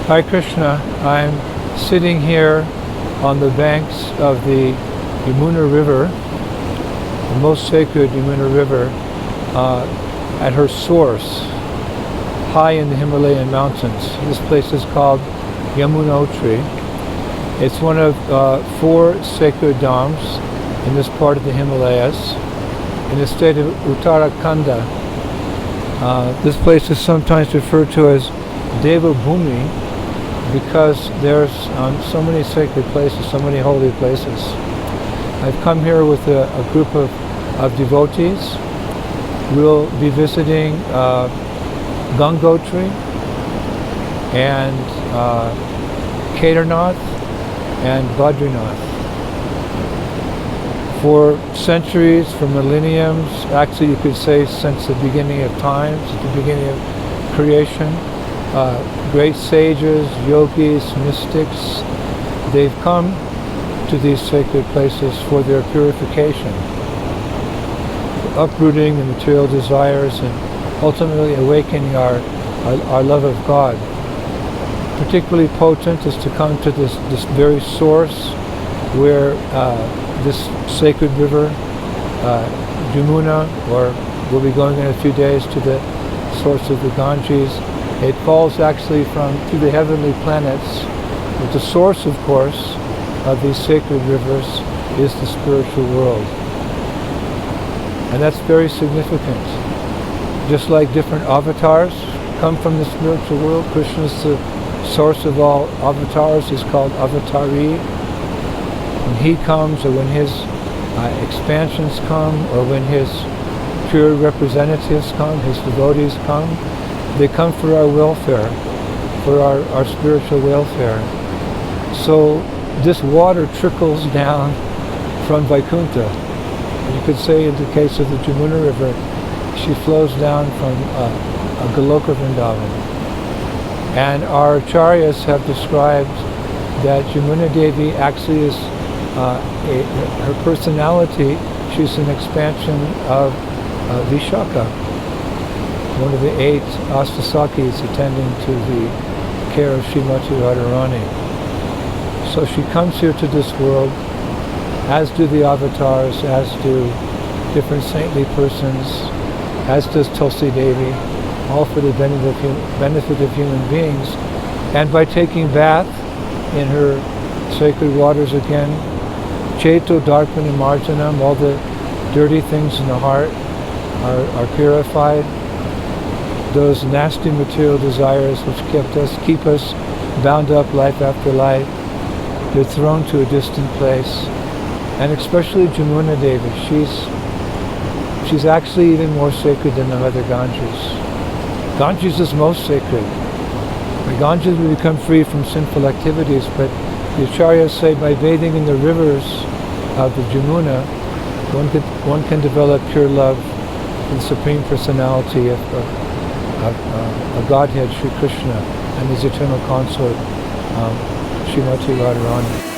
Hi Krishna, I'm sitting here on the banks of the Yamuna River, the most sacred Yamuna River, at her source, high in the Himalayan mountains. This place is called Yamunotri. It's one of 4 sacred dhams in this part of the Himalayas, in the state of Uttarakhand. This place is sometimes referred to as Deva Bhumi, because there's so many sacred places, so many holy places. I've come here with a group of devotees. We'll be visiting Gangotri and Kedarnath and Badrinath. For centuries, for millenniums, actually you could say since the beginning of times, at the beginning of creation, great sages, yogis, mystics, they've come to these sacred places for their purification, uprooting the material desires and ultimately awakening our love of God. Particularly potent is to come to this very source where this sacred river, Yamuna, or we'll be going in a few days to the source of the Ganges. It falls actually through the heavenly planets, but the source, of course, of these sacred rivers is the spiritual world. And that's very significant. Just like different avatars come from the spiritual world, Krishna is the source of all avatars. He's called Avatari. When he comes, or when his expansions come, or when his pure representatives come, his devotees come, they come for our welfare, for our spiritual welfare. So this water trickles down from Vaikuntha. You could say in the case of the Yamuna River, she flows down from Goloka Vrindavan. And our acharyas have described that Yamuna Devi actually is, her personality, she's an expansion of Vishaka, one of the 8 Astasakis attending to the care of Srimati Radharani. So she comes here to this world, as do the avatars, as do different saintly persons, as does Tulsi Devi, all for the benefit of human beings. And by taking bath in her sacred waters again, Cheto, Darpan, and Marjanam, all the dirty things in the heart are purified. Those nasty material desires which keep us bound up life after life, they're thrown to a distant place. And especially Yamuna Devi, she's actually even more sacred than the Mother Ganges. Ganges is most sacred. By Ganges we become free from sinful activities, but the acharyas say by bathing in the rivers of the Yamuna, one can develop pure love for the Supreme Personality of Godhead, Sri Krishna, and his eternal consort, Srimati Radharani.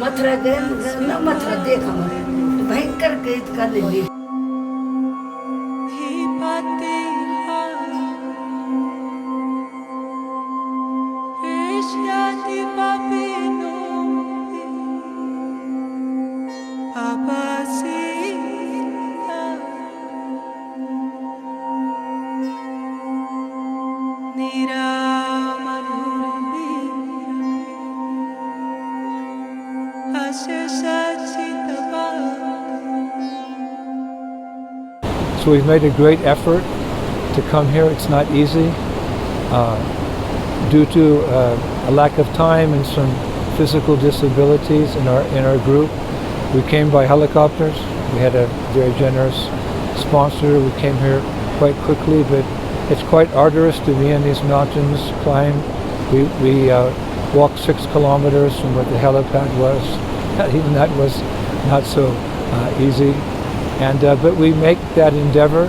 Mathura गए ना, मथुरा देख हमारे भयंकर गीत का ले So we've made a great effort to come here. It's not easy due to a lack of time and some physical disabilities in our group. We came by helicopters. We had a very generous sponsor. We came here quite quickly, but it's quite arduous to be in these mountains, climb. We walked 6 kilometers from where the helipad was. Even that was not so easy. And but we make that endeavor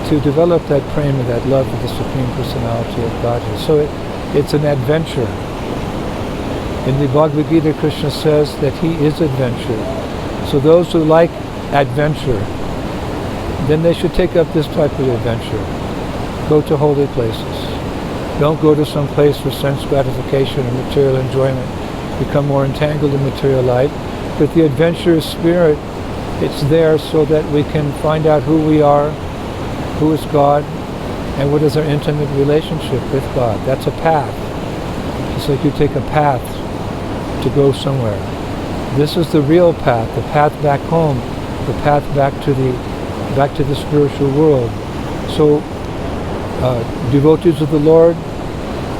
to develop that prema, that love of the Supreme Personality of Godhead. So it's an adventure. In the Bhagavad Gita, Krishna says that he is adventure. So those who like adventure, then they should take up this type of adventure. Go to holy places. Don't go to some place for sense gratification or material enjoyment. Become more entangled in material life. But the adventurous spirit, it's there so that we can find out who we are, who is God, and what is our intimate relationship with God. That's a path. Just like you take a path to go somewhere. This is the real path, the path back home, the path back to the spiritual world. So devotees of the Lord,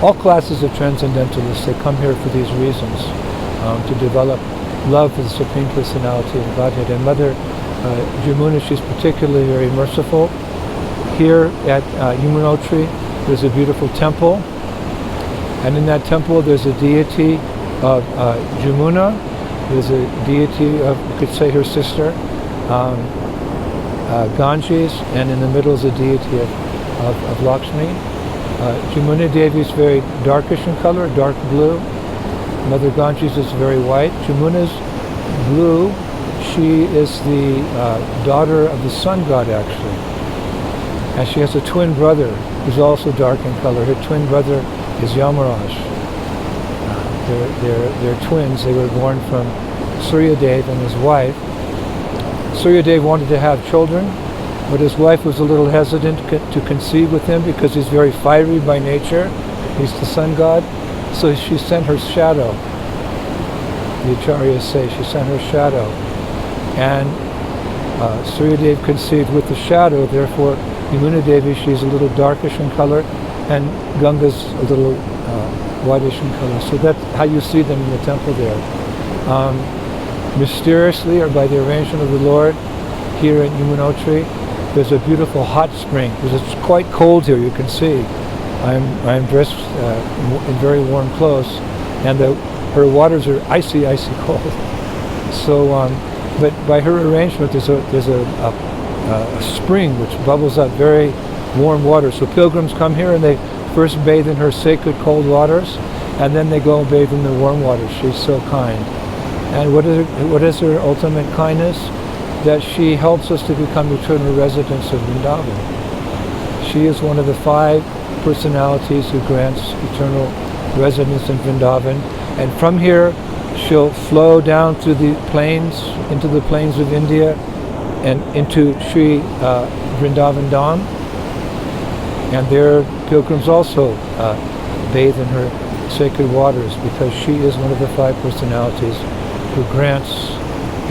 all classes of transcendentalists, they come here for these reasons, to develop love for the Supreme Personality of Godhead. And Mother Yamuna, she's particularly very merciful. Here at Yamunotri, there's a beautiful temple, and in that temple there's a deity of Yamuna. There's a deity of, you could say, her sister, Ganges, and in the middle is a deity of Lakshmi. Yamuna Devi is very darkish in color, dark blue. Mother Ganges is very white. Yamuna's blue. She is the daughter of the sun god, actually. And she has a twin brother who's also dark in color. Her twin brother is Yamaraj. They're twins. They were born from Suryadev and his wife. Suryadev wanted to have children, but his wife was a little hesitant to conceive with him because he's very fiery by nature. He's the sun god. So she sent her shadow. The acharyas say she sent her shadow. And Suryadev conceived with the shadow, therefore Yamuna Devi, she's a little darkish in color, and Ganga's a little whitish in color. So that's how you see them in the temple there. Mysteriously, or by the arrangement of the Lord, here in Yamunotri, there's a beautiful hot spring, because it's quite cold here, you can see. I'm dressed in very warm clothes, and her waters are icy cold. So, but by her arrangement, there's a spring which bubbles up very warm water. So pilgrims come here and they first bathe in her sacred cold waters, and then they go and bathe in the warm waters. She's so kind. And what is her ultimate kindness? That she helps us to become eternal residents of Vrindavan. She is one of the 5 personalities who grants eternal residence in Vrindavan, and from here she'll flow down to the plains, into the plains of India, and into Sri Vrindavan Dham, and there pilgrims also bathe in her sacred waters, because she is one of the 5 personalities who grants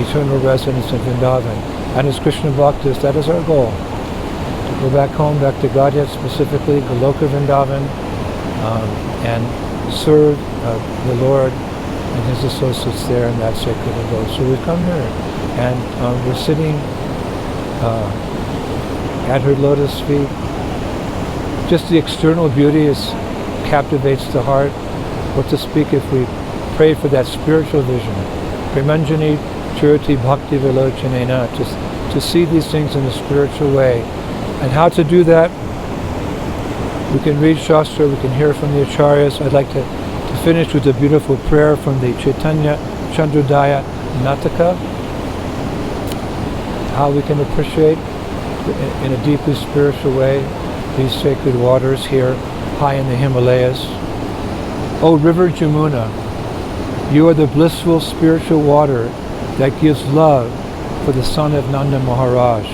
eternal residence in Vrindavan. And as Krishna Bhaktas, that is our goal. Go back home, back to Godhead, specifically Goloka Vrindavan, and serve the Lord and his associates there in that sacred abode. So we've come here, and we're sitting at her lotus feet. Just the external beauty captivates the heart. What to speak if we pray for that spiritual vision? Premanjani Churati Bhakti Vilochanena, to see these things in a spiritual way. And how to do that? We can read Shastra, we can hear from the Acharyas. I'd like to finish with a beautiful prayer from the Chaitanya Chandrodaya Nataka. How we can appreciate in a deeply spiritual way these sacred waters here high in the Himalayas. O River Yamuna, you are the blissful spiritual water that gives love for the son of Nanda Maharaj.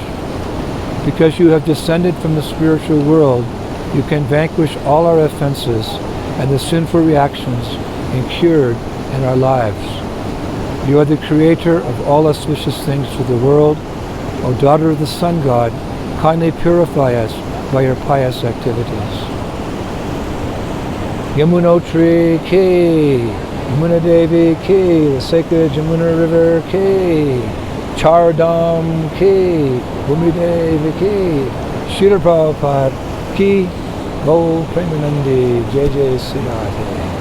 Because you have descended from the spiritual world, You can vanquish all our offenses and the sinful reactions incurred in our lives. You are the creator of all auspicious things for the world. O daughter of the Sun God, kindly purify us by your pious activities. Yamunotri Ki, Yamuna Devi Ki, the sacred Yamuna River Ki, Char Dham Ki, Bhumi Devi Ki, Srila Prabhupada Ki, Go Premanandi, Jai Jai Sri Radhe.